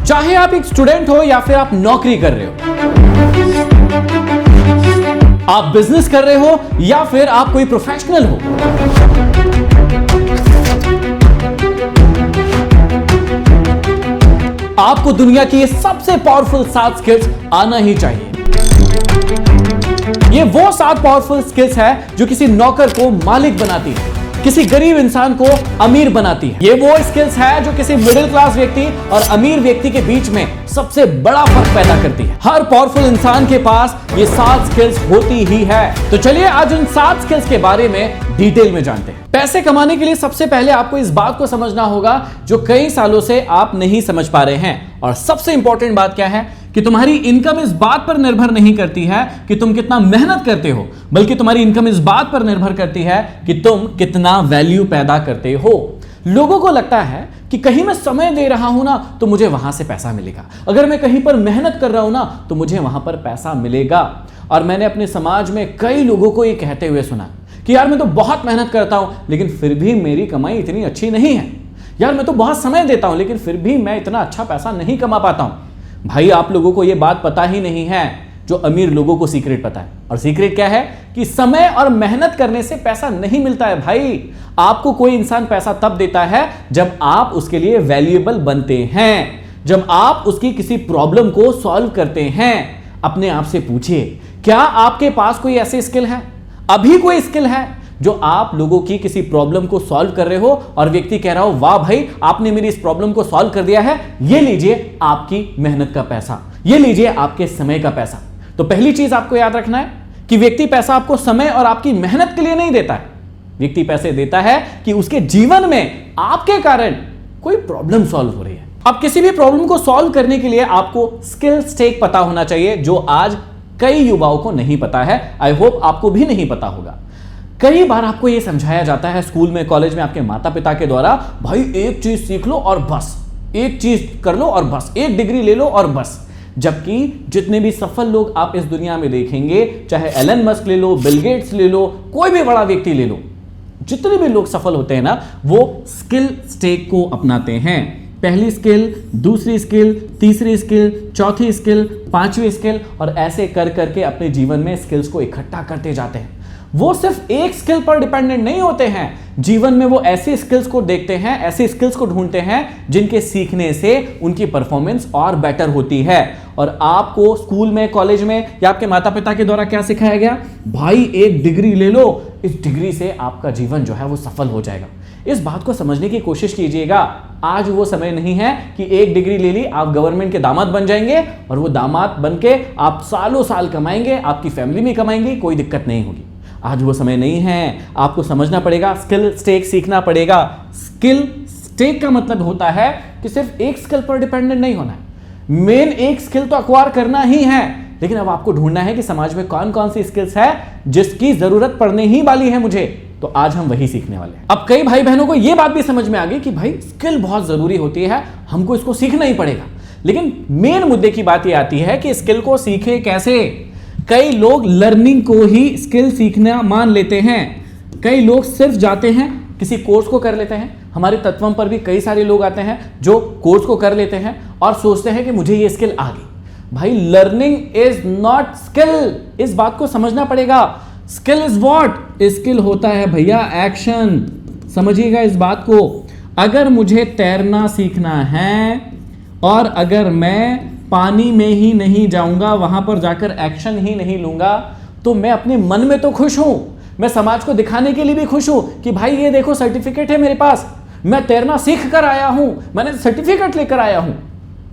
चाहे आप एक स्टूडेंट हो या फिर आप नौकरी कर रहे हो, आप बिजनेस कर रहे हो या फिर आप कोई प्रोफेशनल हो, आपको दुनिया की ये सबसे पावरफुल 7 स्किल्स आना ही चाहिए। ये वो 7 पावरफुल स्किल्स है जो किसी नौकर को मालिक बनाती है, किसी गरीब इंसान को अमीर बनाती है। ये वो स्किल्स है जो किसी मिडिल क्लास व्यक्ति और अमीर व्यक्ति के बीच में सबसे बड़ा फर्क पैदा करती है। हर पावरफुल इंसान के पास ये 7 स्किल्स होती ही है। तो चलिए आज उन 7 स्किल्स के बारे में डिटेल में जानते हैं। पैसे कमाने के लिए सबसे पहले आपको इस बात को समझना होगा जो कई सालों से आप नहीं समझ पा रहे हैं, और सबसे इंपॉर्टेंट बात क्या है कि तुम्हारी इनकम इस बात पर निर्भर नहीं करती है कि तुम कितना मेहनत करते हो, बल्कि तुम्हारी इनकम इस बात पर निर्भर करती है कि तुम कितना वैल्यू पैदा करते हो। लोगों को लगता है कि कहीं मैं समय दे रहा हूं ना तो मुझे वहां से पैसा मिलेगा, अगर मैं कहीं पर मेहनत कर रहा हूं ना तो मुझे वहां पर पैसा मिलेगा। और मैंने अपने समाज में कई लोगों को यह कहते हुए सुना कि यार मैं तो बहुत मेहनत करता हूं लेकिन फिर भी मेरी कमाई इतनी अच्छी नहीं है, यार मैं तो बहुत समय देता हूं लेकिन फिर भी मैं इतना अच्छा पैसा नहीं कमा पाता हूं। भाई आप लोगों को यह बात पता ही नहीं है जो अमीर लोगों को सीक्रेट पता है। और सीक्रेट क्या है कि समय और मेहनत करने से पैसा नहीं मिलता है भाई। आपको कोई इंसान पैसा तब देता है जब आप उसके लिए वैल्यूएबल बनते हैं, जब आप उसकी किसी प्रॉब्लम को सॉल्व करते हैं। अपने आप से पूछिए, क्या आपके पास कोई ऐसी स्किल है, अभी कोई स्किल है जो आप लोगों की किसी प्रॉब्लम को सॉल्व कर रहे हो और व्यक्ति कह रहा हो वाह भाई आपने मेरी इस प्रॉब्लम को सॉल्व कर दिया है, ये लीजिए आपकी मेहनत का पैसा, ये लीजिए आपके समय का पैसा। तो पहली चीज आपको याद रखना है कि व्यक्ति पैसा आपको समय और आपकी मेहनत के लिए नहीं देता है। व्यक्ति पैसे देता है कि उसके जीवन में आपके कारण कोई प्रॉब्लम सॉल्व हो रही है। अब किसी भी प्रॉब्लम को सॉल्व करने के लिए आपको स्किल स्टेक पता होना चाहिए, जो आज कई युवाओं को नहीं पता है। आई होप आपको भी नहीं पता होगा। कई बार आपको यह समझाया जाता है स्कूल में, कॉलेज में, आपके माता पिता के द्वारा, भाई एक चीज सीख लो और बस, एक चीज कर लो और बस, एक डिग्री ले लो और बस। जबकि जितने भी सफल लोग आप इस दुनिया में देखेंगे, चाहे एलन मस्क ले लो, बिल गेट्स ले लो, कोई भी बड़ा व्यक्ति ले लो, जितने भी लोग सफल होते हैं ना, वो स्किल स्टेक को अपनाते हैं। पहली स्किल, दूसरी स्किल, तीसरी स्किल, चौथी स्किल, पांचवी स्किल, और ऐसे कर करके अपने जीवन में स्किल्स को इकट्ठा करते जाते हैं। वो सिर्फ एक स्किल पर डिपेंडेंट नहीं होते हैं, जीवन में वो ऐसी स्किल्स को देखते हैं, ऐसी स्किल्स को ढूंढते हैं जिनके सीखने से उनकी परफॉर्मेंस और बेटर होती है। और आपको स्कूल में, कॉलेज में या आपके माता पिता के द्वारा क्या सिखाया गया, भाई एक डिग्री ले लो, इस डिग्री से आपका जीवन जो है वो सफल हो जाएगा। इस बात को समझने की कोशिश कीजिएगा। आज वो समय नहीं है कि एक डिग्री ले ली आप गवर्नमेंट के दामाद बन जाएंगे और वो दामाद बनके आप सालों साल कमाएंगे, आपकी फैमिली में कमाएंगे, कोई दिक्कत नहीं होगी। आज वो समय नहीं है। आपको समझना पड़ेगा, स्किल स्टेक सीखना पड़ेगा। स्किल स्टेक का मतलब होता है कि सिर्फ एक स्किल पर डिपेंडेंट नहीं होना है, मेन एक स्किल तो अक्वायर करना ही है, लेकिन अब आपको ढूंढना है कि समाज में कौन कौन सी स्किल्स है जिसकी जरूरत पड़ने ही वाली है मुझे, तो आज हम वही सीखने वाले हैं। अब कई भाई बहनों को यह बात भी समझ में आ गई कि भाई स्किल बहुत जरूरी होती है, हमको इसको सीखना ही पड़ेगा। लेकिन मेन मुद्दे की बात यह आती है कि स्किल को सीखे कैसे। कई लोग लर्निंग को ही स्किल सीखना मान लेते हैं। कई लोग सिर्फ जाते हैं, किसी कोर्स को कर लेते हैं। हमारे तत्वम पर भी कई सारे लोग आते हैं जो कोर्स को कर लेते हैं और सोचते हैं कि मुझे ये स्किल आ गई। भाई लर्निंग इज नॉट स्किल, इस बात को समझना पड़ेगा। Skill is what? स्किल होता है भैया एक्शन। समझिएगा इस बात को। अगर मुझे तैरना सीखना है और अगर मैं पानी में ही नहीं जाऊंगा, वहां पर जाकर एक्शन ही नहीं लूंगा, तो मैं अपने मन में तो खुश हूं, मैं समाज को दिखाने के लिए भी खुश हूं कि भाई ये देखो सर्टिफिकेट है मेरे पास, मैं तैरना सीख कर आया हूं, मैंने सर्टिफिकेट लेकर आया हूं।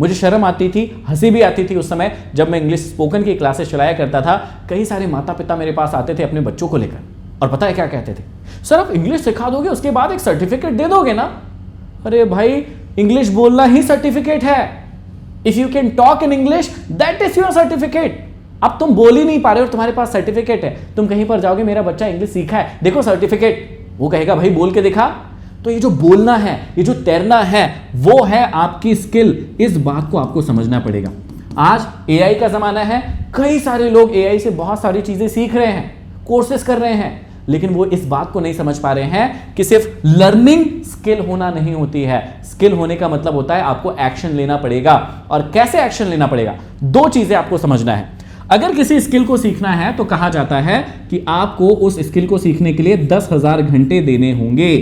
मुझे शर्म आती थी, हंसी भी आती थी उस समय जब मैं इंग्लिश स्पोकन की क्लासेस चलाया करता था। कई सारे माता पिता मेरे पास आते थे अपने बच्चों को लेकर, और पता है क्या कहते थे, सर आप इंग्लिश सिखा दोगे उसके बाद एक सर्टिफिकेट दे दोगे ना। अरे भाई इंग्लिश बोलना ही सर्टिफिकेट है। If you can talk in English that is your certificate. अब तुम बोल ही नहीं पा रहे हो, तुम्हारे पास सर्टिफिकेट है, तुम कहीं पर जाओगे, मेरा बच्चा इंग्लिश सीखा है, देखो सर्टिफिकेट, वो कहेगा भाई बोल के दिखा। तो ये जो बोलना है, ये जो तैरना है, वो है आपकी स्किल। इस बात को आपको समझना पड़ेगा। आज एआई का जमाना है, कई सारे लोग एआई से बहुत सारी चीजें सीख रहे हैं, कोर्सेस कर रहे हैं। लेकिन वो इस बात को नहीं समझ पा रहे हैं कि सिर्फ लर्निंग स्किल होना नहीं होती है। स्किल होने का मतलब होता है आपको एक्शन लेना पड़ेगा। और कैसे एक्शन लेना पड़ेगा, दो चीजें आपको समझना है। अगर किसी स्किल को सीखना है तो कहा जाता है कि आपको उस स्किल को सीखने के लिए 10,000 घंटे देने होंगे।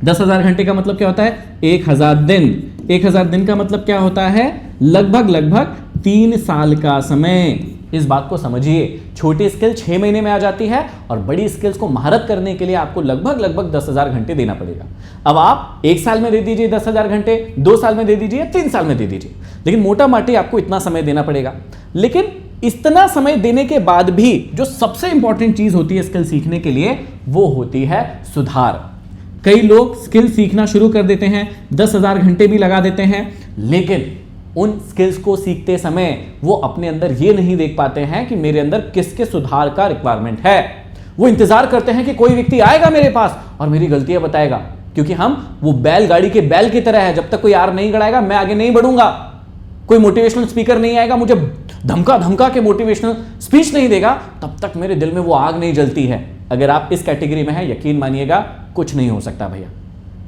10,000 घंटे का मतलब क्या होता है? 1,000 दिन। 1,000 दिन का मतलब क्या होता है? लगभग 3 साल का समय। इस बात को समझिए, छोटी स्किल 6 महीने में आ जाती है और बड़ी स्किल्स को महारत करने के लिए आपको लगभग 10,000 घंटे देना पड़ेगा। अब आप 1 साल में दे दीजिए 10,000 घंटे, 2 साल में दे दीजिए, 3 साल में दे दीजिए, लेकिन मोटा माटी आपको इतना समय देना पड़ेगा। लेकिन इतना समय देने के बाद भी जो सबसे इंपॉर्टेंट चीज होती है स्किल सीखने के लिए, वो होती है सुधार। कई लोग स्किल सीखना शुरू कर देते हैं, 10,000 घंटे भी लगा देते हैं, लेकिन उन स्किल्स को सीखते समय वो अपने अंदर ये नहीं देख पाते हैं कि मेरे अंदर किसके सुधार का रिक्वायरमेंट है। वो इंतजार करते हैं कि कोई व्यक्ति आएगा मेरे पास और मेरी गलतियां बताएगा, क्योंकि हम वो बैलगाड़ी के बैल की तरह है, जब तक कोई आर नहीं गड़ाएगा मैं आगे नहीं बढ़ूंगा। कोई मोटिवेशनल स्पीकर नहीं आएगा, मुझे धमका के मोटिवेशनल स्पीच नहीं देगा, तब तक मेरे दिल में वो आग नहीं जलती है। अगर आप इस कैटेगरी में हैं, यकीन मानिएगा कुछ नहीं हो सकता भैया।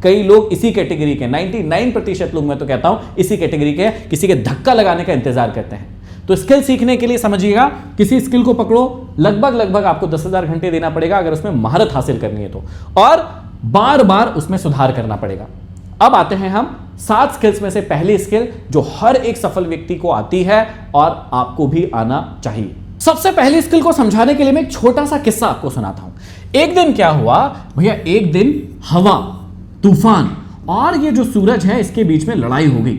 कई लोग इसी कैटेगरी के 99% लोग, मैं तो कहता हूं इसी कैटेगरी के, किसी के धक्का लगाने का इंतजार करते हैं। तो स्किल सीखने के लिए समझिएगा, किसी स्किल को पकड़ो, लगभग आपको 10,000 घंटे देना पड़ेगा अगर उसमें महारत हासिल करनी है तो, और बार बार उसमें सुधार करना पड़ेगा। अब आते हैं हम 7 स्किल्स में से पहली स्किल जो हर एक सफल व्यक्ति को आती है और आपको भी आना चाहिए। सबसे पहली स्किल को समझाने के लिए मैं एक छोटा सा किस्सा आपको सुनाता हूं। एक दिन क्या हुआ भैया, एक दिन हवा, तूफान और ये जो सूरज है इसके बीच में लड़ाई हो गई।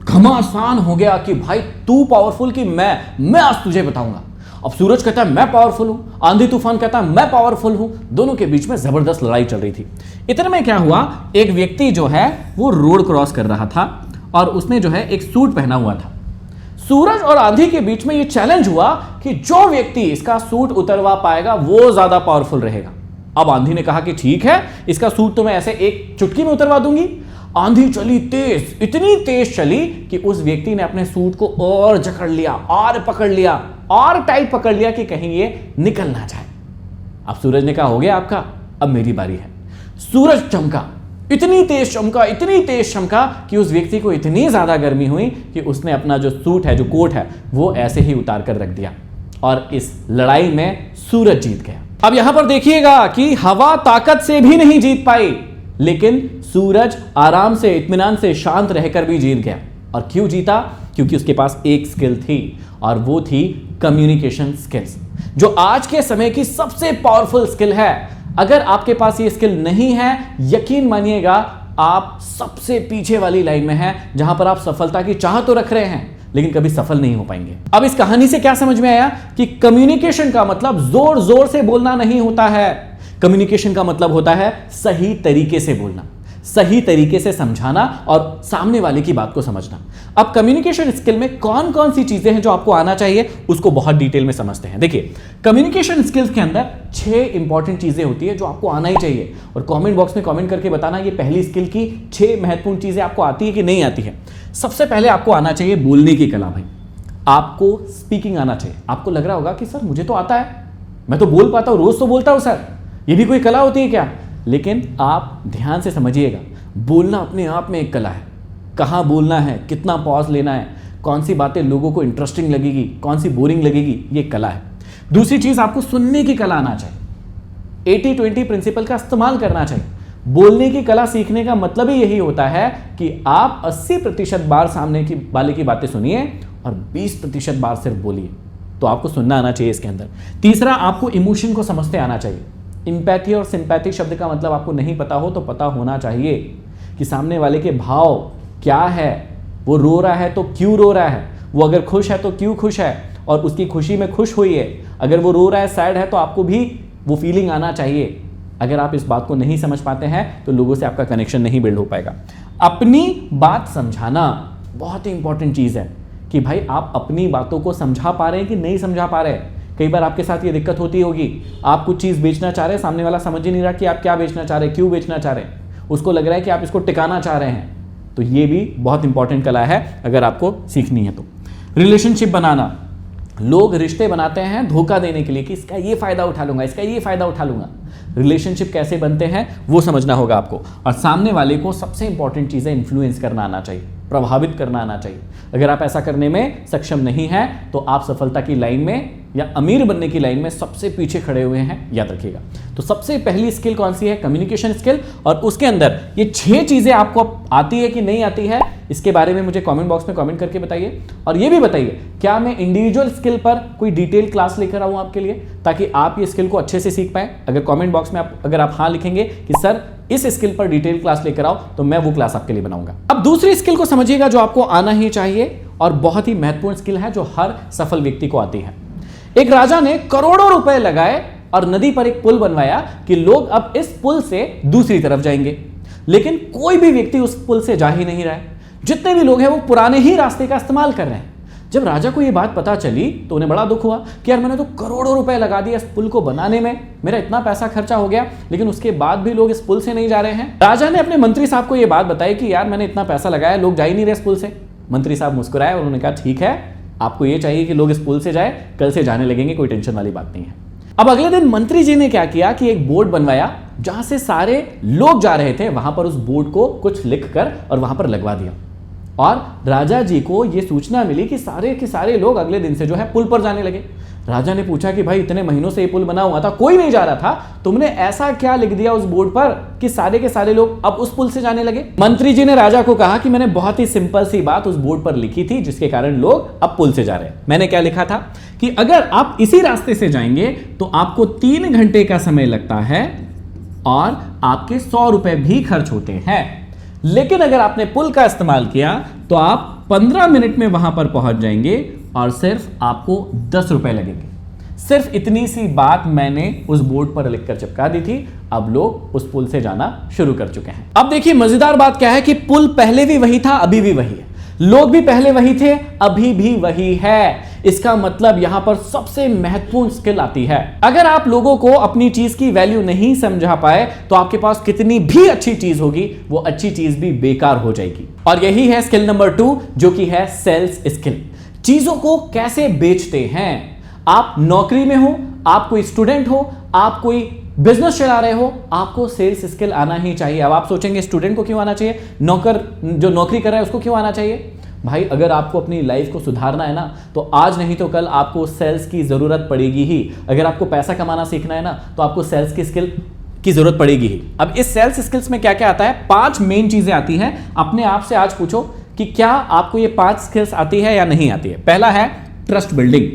घमासान हो गया कि भाई तू पावरफुल कि मैं आज तुझे बताऊंगा। अब सूरज कहता है मैं पावरफुल हूं, आंधी तूफान कहता है मैं पावरफुल हूं। दोनों के बीच में जबरदस्त लड़ाई चल रही थी। इतने में क्या हुआ, एक व्यक्ति जो है वो रोड क्रॉस कर रहा था और उसने जो है एक सूट पहना हुआ था। सूरज और आंधी के बीच में ये चैलेंज हुआ कि जो व्यक्ति इसका सूट उतरवा पाएगा वो ज्यादा पावरफुल रहेगा। अब आंधी ने कहा कि ठीक है, इसका सूट तो मैं ऐसे एक चुटकी में उतरवा दूंगी। आंधी चली तेज, इतनी तेज चली कि उस व्यक्ति ने अपने सूट को और जकड़ लिया और पकड़ लिया और टाइट पकड़ लिया कि कहीं ये निकल ना जाए। अब सूरज ने कहा हो गया आपका, अब मेरी बारी है। सूरज चमका, इतनी तेज चमका कि उस व्यक्ति को इतनी ज्यादा गर्मी हुई कि उसने अपना जो सूट है, जो कोट है, वो ऐसे ही उतार कर रख दिया और इस लड़ाई में सूरज जीत गया। अब यहां पर देखिएगा कि हवा ताकत से भी नहीं जीत पाई, लेकिन सूरज आराम से, इत्मीनान से, शांत रहकर भी जीत गया। और क्यों जीता? क्योंकि उसके पास एक स्किल थी और वो थी कम्युनिकेशन स्किल्स, जो आज के समय की सबसे पावरफुल स्किल है। अगर आपके पास ये स्किल नहीं है, यकीन मानिएगा आप सबसे पीछे वाली लाइन में हैं, जहां पर आप सफलता की चाह तो रख रहे हैं लेकिन कभी सफल नहीं हो पाएंगे। अब इस कहानी से क्या समझ में आया कि कम्युनिकेशन का मतलब जोर जोर से बोलना नहीं होता है। कम्युनिकेशन का मतलब होता है सही तरीके से बोलना, सही तरीके से समझाना और सामने वाले की बात को समझना। अब कम्युनिकेशन स्किल में कौन कौन सी चीजें हैं जो आपको आना चाहिए, उसको बहुत डिटेल में समझते हैं। देखिए, कम्युनिकेशन स्किल्स के अंदर 6 इंपॉर्टेंट चीजें होती है जो आपको आना ही चाहिए। और कमेंट बॉक्स में कमेंट करके बताना ये पहली स्किल की 6 महत्वपूर्ण चीजें आपको आती है कि नहीं आती है। सबसे पहले आपको आना चाहिए बोलने की कला। भाई, आपको स्पीकिंग आना चाहिए। आपको लग रहा होगा कि सर मुझे तो आता है, मैं तो बोल पाता हूं, रोज तो बोलता हूं सर, ये भी कोई कला होती है क्या? लेकिन आप ध्यान से समझिएगा, बोलना अपने आप में एक कला है। कहाँ बोलना है, कितना पॉज लेना है, कौन सी बातें लोगों को इंटरेस्टिंग लगेगी, कौन सी बोरिंग लगेगी, ये कला है। दूसरी चीज, आपको सुनने की कला आना चाहिए। 80-20 प्रिंसिपल का इस्तेमाल करना चाहिए। बोलने की कला सीखने का मतलब ही यही होता है कि आप 80% बार सामने की वाले की बातें सुनिए और 20% बार सिर्फ बोलिए। तो आपको सुनना आना चाहिए इसके अंदर। तीसरा, आपको इमोशन को समझते आना चाहिए। इंपैथी और सिंपैथी शब्द का मतलब आपको नहीं पता हो तो पता होना चाहिए कि सामने वाले के भाव क्या है, वो रो रहा है तो क्यों रो रहा है, वो अगर खुश है तो क्यों खुश है और उसकी खुशी में खुश हुई है, अगर वो रो रहा है, सैड है, तो आपको भी वो फीलिंग आना चाहिए। अगर आप इस बात को नहीं समझ पाते हैं तो लोगों से आपका कनेक्शन नहीं बिल्ड हो पाएगा। अपनी बात समझाना बहुत ही इंपॉर्टेंट चीज है कि भाई आप अपनी बातों को समझा पा रहे हैं कि नहीं समझा पा रहे हैं। कई बार आपके साथ ये दिक्कत होती होगी, आप कुछ चीज बेचना चाह रहे हैं, सामने वाला समझ ही नहीं रहा कि आप क्या बेचना चाह रहे हैं, क्यों बेचना चाह रहे हैं, उसको लग रहा है कि आप इसको टिकाना चाह रहे हैं। तो ये भी बहुत इंपॉर्टेंट कला है अगर आपको सीखनी है तो। रिलेशनशिप बनाना, लोग रिश्ते बनाते हैं धोखा देने के लिए कि इसका ये फायदा उठा लूंगा, इसका ये फायदा उठा लूंगा। रिलेशनशिप कैसे बनते हैं वो समझना होगा आपको, और सामने वाले को सबसे इंपॉर्टेंट चीज़ है इन्फ्लुएंस करना आना चाहिए, प्रभावित करना आना चाहिए। अगर आप ऐसा करने में सक्षम नहीं हैं तो आप सफलता की लाइन में या अमीर बनने की लाइन में सबसे पीछे खड़े हुए हैं, याद रखिएगा। तो सबसे पहली स्किल कौन सी है? Communication skill. और उसके अंदर ये 6 चीजें आपको आती है कि नहीं आती है, इसके बारे में मुझे कमेंट बॉक्स में कमेंट करके बताइए। और ये भी बताइए क्या मैं इंडिविजुअल स्किल पर कोई डिटेल क्लास लेकर आऊं आपके लिए, ताकि आप ये स्किल को अच्छे से सीख पाए। अगर कमेंट बॉक्स में अगर आप हाँ लिखेंगे कि सर इस स्किल पर डिटेल क्लास लेकर आओ, तो मैं वो क्लास आपके लिए बनाऊंगा। अब दूसरी स्किल को समझिएगा जो आपको आना ही चाहिए, और बहुत ही महत्वपूर्ण स्किल है जो हर सफल व्यक्ति को आती है। एक राजा ने करोड़ों रुपए लगाए और नदी पर एक पुल बनवाया कि लोग अब इस पुल से दूसरी तरफ जाएंगे, लेकिन कोई भी व्यक्ति उस पुल से जा ही नहीं रहा है। जितने भी लोग हैं वो पुराने ही रास्ते का इस्तेमाल कर रहे हैं। जब राजा को यह बात पता चली तो उन्हें बड़ा दुख हुआ कि यार मैंने तो करोड़ों रुपए लगा दिया इस पुल को बनाने में, मेरा इतना पैसा खर्चा हो गया, लेकिन उसके बाद भी लोग इस पुल से नहीं जा रहे हैं। राजा ने अपने मंत्री साहब को यह बात बताई कि यार मैंने इतना पैसा लगाया, लोग जा ही नहीं रहे इस पुल से। मंत्री साहब मुस्कुराए और उन्होंने कहा ठीक है, आपको ये चाहिए कि लोग इस पुल से जाए, कल से जाने लगेंगे, कोई टेंशन वाली बात नहीं है। अब अगले दिन मंत्री जी ने क्या किया कि एक बोर्ड बनवाया जहां से सारे लोग जा रहे थे, वहां पर उस बोर्ड को कुछ लिखकर और वहां पर लगवा दिया। और राजा जी को यह सूचना मिली कि सारे के सारे लोग अगले दिन से जो है पुल पर जाने लगे। राजा ने पूछा कि भाई इतने महीनों से ये पुल बना हुआ था, कोई नहीं जा रहा था, तुमने ऐसा क्या लिख दिया उस बोर्ड पर कि सारे के सारे लोग अब उस पुल से जाने लगे? मंत्री जी ने राजा को कहा कि मैंने बहुत ही सिंपल सी बात उस बोर्ड पर लिखी थी जिसके कारण लोग अब पुल से जा रहे हैं। मैंने क्या लिखा था कि अगर आप इसी रास्ते से जाएंगे तो आपको 3 घंटे का समय लगता है और आपके 100 रुपए भी खर्च होते हैं, लेकिन अगर आपने पुल का इस्तेमाल किया तो आप 15 मिनट में वहां पर पहुंच जाएंगे और सिर्फ आपको 10 रुपए लगेंगे। सिर्फ इतनी सी बात मैंने उस बोर्ड पर लिखकर चिपका दी थी, अब लोग उस पुल से जाना शुरू कर चुके हैं। अब देखिए मजेदार बात क्या है कि पुल पहले भी वही था, अभी भी वही है, लोग भी पहले वही थे, अभी भी वही है। इसका मतलब यहां पर सबसे महत्वपूर्ण स्किल आती है। अगर आप लोगों को अपनी चीज की वैल्यू नहीं समझा पाए तो आपके पास कितनी भी अच्छी चीज होगी, वो अच्छी चीज भी बेकार हो जाएगी। और यही है स्किल नंबर 2 जो कि है सेल्स स्किल। चीजों को कैसे बेचते हैं। आप नौकरी में हो, आप कोई स्टूडेंट हो, आप कोई बिजनेस चला रहे हो, आपको सेल्स स्किल आना ही चाहिए। अब आप सोचेंगे स्टूडेंट को क्यों आना चाहिए, नौकर जो नौकरी कर रहा है उसको क्यों आना चाहिए? भाई अगर आपको अपनी लाइफ को सुधारना है ना, तो आज नहीं तो कल आपको सेल्स की जरूरत पड़ेगी ही। अगर आपको पैसा कमाना सीखना है ना, तो आपको सेल्स की स्किल की जरूरत पड़ेगी ही। अब इस सेल्स स्किल्स में क्या क्या आता है? 5 मेन चीजें आती हैं। अपने आप से आज पूछो कि क्या आपको ये 5 स्किल्स आती है या नहीं आती है। पहला है ट्रस्ट बिल्डिंग।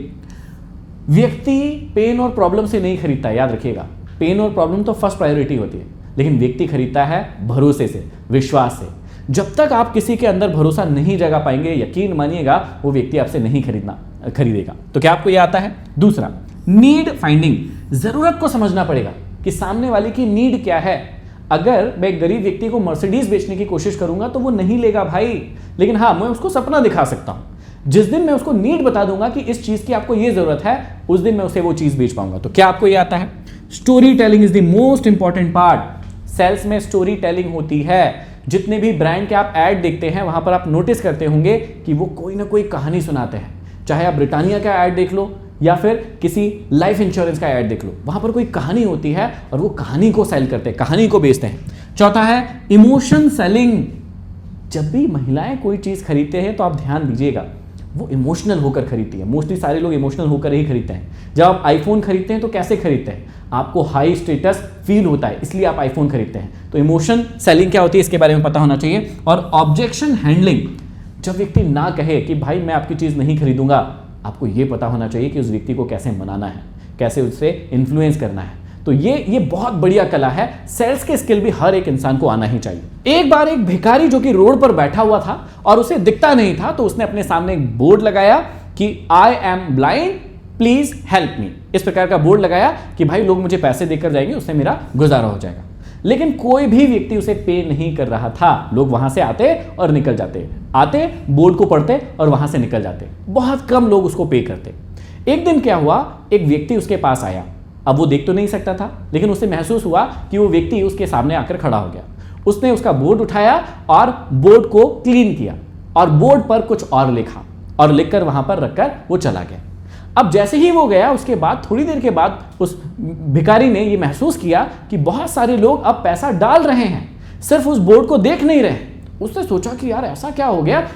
व्यक्ति पेन और प्रॉब्लम से नहीं खरीदता, याद रखिएगा। पेन और प्रॉब्लम तो फर्स्ट प्रायोरिटी होती है, लेकिन व्यक्ति खरीदता है भरोसे से, विश्वास से। जब तक आप किसी के अंदर भरोसा नहीं जगा पाएंगे, यकीन मानिएगा वो व्यक्ति आपसे नहीं खरीदेगा। तो क्या आपको यह आता है? दूसरा, नीड फाइंडिंग। जरूरत को समझना पड़ेगा कि सामने वाले की नीड क्या है। अगर मैं एक गरीब व्यक्ति को मर्सिडीज बेचने की कोशिश करूंगा तो वो नहीं लेगा भाई, लेकिन हाँ मैं उसको सपना दिखा सकता हूं। जिस दिन मैं उसको नीड बता दूंगा कि इस चीज की आपको ये जरूरत है, उस दिन मैं उसे वो चीज बेच पाऊंगा। तो क्या आपको ये आता है? Storytelling is the most important part. Sales में स्टोरी टेलिंग होती है। जितने भी ब्रांड के आप ऐड देखते हैं वहां पर आप नोटिस करते होंगे कि वो कोई ना कोई कहानी सुनाते हैं। चाहे आप ब्रिटानिया का ऐड देख लो या फिर किसी लाइफ इंश्योरेंस का ऐड देख लो, वहां पर कोई कहानी होती है और वो कहानी को सेल करते हैं, कहानी को बेचते हैं। चौथा है इमोशन सेलिंग। जब भी महिलाएं कोई चीज खरीदते हैं तो आप ध्यान दीजिएगा, वो इमोशनल होकर खरीदती है। मोस्टली सारे लोग इमोशनल होकर ही खरीदते हैं। जब आप आईफोन खरीदते हैं तो कैसे खरीदते हैं? आपको हाई स्टेटस फील होता है, इसलिए आप आईफोन खरीदते हैं। तो इमोशन सेलिंग क्या होती है इसके बारे में पता होना चाहिए। और ऑब्जेक्शन हैंडलिंग। जब व्यक्ति ना कहे कि भाई मैं आपकी चीज नहीं खरीदूंगा, आपको यह पता होना चाहिए कि उस व्यक्ति को कैसे मनाना है, कैसे उससे इन्फ्लुएंस करना है। तो ये बहुत बढ़िया कला है। सेल्स के स्किल भी हर एक इंसान को आना ही चाहिए। एक बार एक भिखारी जो कि रोड पर बैठा हुआ था और उसे दिखता नहीं था, तो उसने अपने सामने एक बोर्ड लगाया कि I am blind, please help me. इस प्रकार का बोर्ड लगाया कि भाई लोग मुझे पैसे देकर जाएंगे, उससे मेरा गुजारा हो जाएगा। लेकिन कोई भी व्यक्ति उसे पे नहीं कर रहा था। लोग वहां से आते और निकल जाते, आते बोर्ड को पढ़ते और वहां से निकल जाते। बहुत कम लोग उसको पे करते। एक दिन क्या हुआ, एक व्यक्ति उसके पास आया। अब वो देख तो नहीं सकता था, लेकिन उसे महसूस हुआ कि वो व्यक्ति उसके सामने आकर खड़ा हो गया। उसने उसका बोर्ड उठाया और बोर्ड को क्लीन किया और बोर्ड पर कुछ और लिखा और लिखकर वहां पर रखकर वो चला गया। अब जैसे ही वो गया, उसके बाद थोड़ी देर के बाद उस भिखारी ने ये महसूस किया कि बहुत सारे लोग अब पैसा डाल रहे हैं, सिर्फ उस बोर्ड को देख नहीं रहे। उसने सोचा कि यार ऐसा क्या हो गया,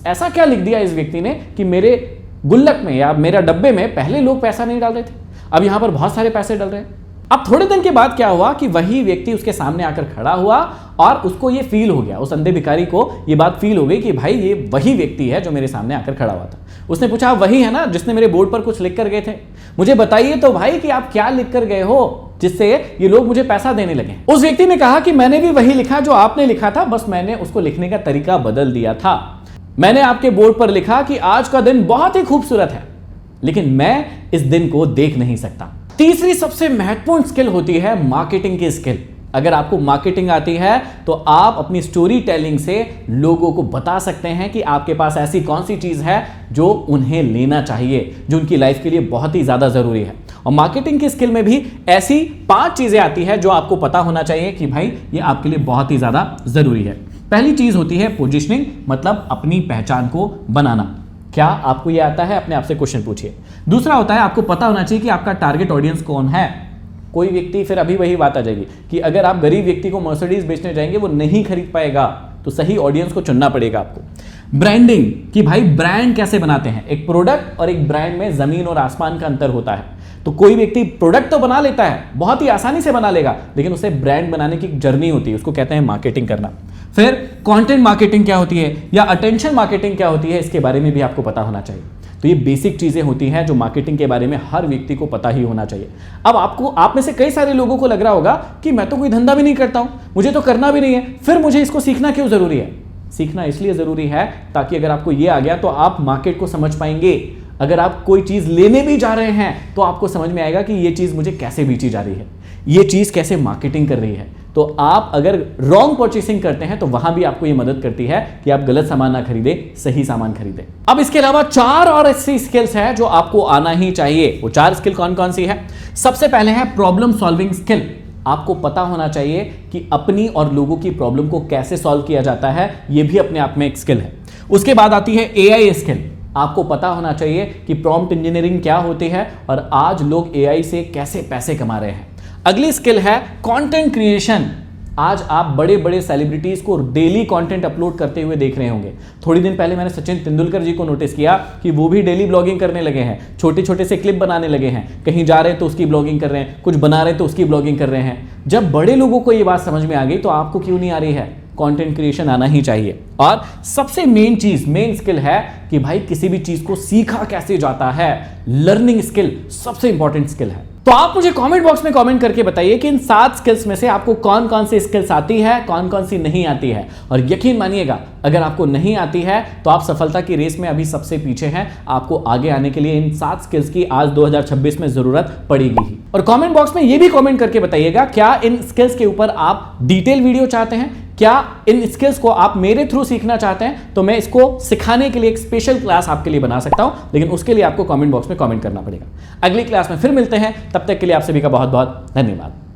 ऐसा क्या लिख दिया इस व्यक्ति ने कि मेरे गुल्लक में या मेरा डब्बे में पहले लोग पैसा नहीं डाल रहे थे, अब यहां पर बहुत सारे पैसे डल रहे हैं। अब थोड़े दिन के बाद क्या हुआ कि वही व्यक्ति उसके सामने आकर खड़ा हुआ और उसको ये फील हो गया, उस अंधे भिखारी को ये बात फील हो गई कि भाई ये वही व्यक्ति है जो मेरे सामने आकर खड़ा हुआ था। उसने पूछा, आप वही है ना जिसने मेरे बोर्ड पर कुछ लिख कर गए थे? मुझे बताइए तो भाई कि आप क्या लिख कर गए हो जिससे ये लोग मुझे पैसा देने लगे। उस व्यक्ति ने कहा कि मैंने भी वही लिखा जो आपने लिखा था, बस मैंने उसको लिखने का तरीका बदल दिया था। मैंने आपके बोर्ड पर लिखा कि आज का दिन बहुत ही खूबसूरत है, लेकिन मैं इस दिन को देख नहीं सकता। तीसरी सबसे महत्वपूर्ण स्किल होती है मार्केटिंग की स्किल। अगर आपको मार्केटिंग आती है तो आप अपनी स्टोरी टेलिंग से लोगों को बता सकते हैं कि आपके पास ऐसी कौन सी चीज है जो उन्हें लेना चाहिए, जो उनकी लाइफ के लिए बहुत ही ज्यादा जरूरी है। और मार्केटिंग की स्किल में भी ऐसी 5 चीजें आती है जो आपको पता होना चाहिए कि भाई ये आपके लिए बहुत ही ज्यादा जरूरी है। पहली चीज होती है पोजीशनिंग, मतलब अपनी पहचान को बनाना। क्या आपको ये आता है? अपने आप से क्वेश्चन पूछिए। दूसरा होता है आपको पता होना चाहिए कि आपका टारगेट ऑडियंस कौन है। कोई व्यक्ति, फिर अभी वही बात आ जाएगी कि अगर आप गरीब व्यक्ति को मर्सिडीज बेचने जाएंगे वो नहीं खरीद पाएगा, तो सही ऑडियंस को चुनना पड़ेगा आपको। ब्रांडिंग, कि भाई ब्रांड कैसे बनाते हैं। एक प्रोडक्ट और एक ब्रांड में जमीन और आसमान का अंतर होता है। तो कोई व्यक्ति प्रोडक्ट तो बना लेता है, बहुत ही आसानी से बना लेगा, लेकिन उसे ब्रांड बनाने की जर्नी होती है, उसको कहते हैं मार्केटिंग करना। फिर कंटेंट मार्केटिंग क्या होती है या अटेंशन मार्केटिंग क्या होती है, इसके बारे में भी आपको पता होना चाहिए। तो ये बेसिक चीजें होती हैं जो मार्केटिंग के बारे में हर व्यक्ति को पता ही होना चाहिए। अब आप में से कई सारे लोगों को लग रहा होगा कि मैं तो कोई धंधा भी नहीं करता हूं, मुझे तो करना भी नहीं है, फिर मुझे इसको सीखना क्यों जरूरी है? सीखना इसलिए जरूरी है ताकि अगर आपको ये आ गया तो आप मार्केट को समझ पाएंगे। अगर आप कोई चीज लेने भी जा रहे हैं तो आपको समझ में आएगा कि ये चीज मुझे कैसे बेची जा रही है, ये चीज कैसे मार्केटिंग कर रही है। तो आप अगर रॉन्ग परचेसिंग करते हैं तो वहां भी आपको ये मदद करती है कि आप गलत सामान ना खरीदें, सही सामान खरीदें। अब इसके अलावा 4 और ऐसी स्किल्स हैं जो आपको आना ही चाहिए। वो 4 स्किल कौन कौन सी है? सबसे पहले है प्रॉब्लम सॉल्विंग स्किल। आपको पता होना चाहिए कि अपनी और लोगों की प्रॉब्लम को कैसे सॉल्व किया जाता है, यह भी अपने आप में एक स्किल है। उसके बाद आती है एआई स्किल। आपको पता होना चाहिए कि प्रॉम्प्ट इंजीनियरिंग क्या होती है और आज लोग एआई से कैसे पैसे कमा रहे हैं। अगली स्किल है कंटेंट क्रिएशन। आज आप बड़े बड़े सेलिब्रिटीज को डेली कंटेंट अपलोड करते हुए देख रहे होंगे। थोड़ी दिन पहले मैंने सचिन तेंदुलकर जी को नोटिस किया कि वो भी डेली ब्लॉगिंग करने लगे हैं, छोटे छोटे से क्लिप बनाने लगे हैं, कहीं जा रहे हैं तो उसकी ब्लॉगिंग कर रहे हैं, कुछ बना रहे हैं तो उसकी ब्लॉगिंग कर रहे हैं। जब बड़े लोगों को ये बात समझ में आ गई तो आपको क्यों नहीं आ रही है? कंटेंट क्रिएशन आना ही चाहिए। और सबसे मेन स्किल है कि भाई किसी भी चीज को सीखा कैसे जाता है। लर्निंग स्किल सबसे इंपॉर्टेंट स्किल है। तो आप मुझे कमेंट बॉक्स में कमेंट करके बताइए कि इन 7 स्किल्स में से आपको कौन कौन सी स्किल्स आती है, कौन कौन सी नहीं आती है। और यकीन मानिएगा अगर आपको नहीं आती है तो आप सफलता की रेस में अभी सबसे पीछे हैं। आपको आगे आने के लिए इन 7 स्किल्स की आज 2026 में जरूरत पड़ेगी ही। और कमेंट बॉक्स में यह भी कमेंट करके बताइएगा क्या इन स्किल्स के ऊपर आप डिटेल वीडियो चाहते हैं, क्या इन स्किल्स को आप मेरे थ्रू सीखना चाहते हैं, तो मैं इसको सिखाने के लिए एक स्पेशल क्लास आपके लिए बना सकता हूं, लेकिन उसके लिए आपको कमेंट बॉक्स में कमेंट करना पड़ेगा। अगली क्लास में फिर मिलते हैं, तब तक के लिए आप सभी का बहुत बहुत धन्यवाद।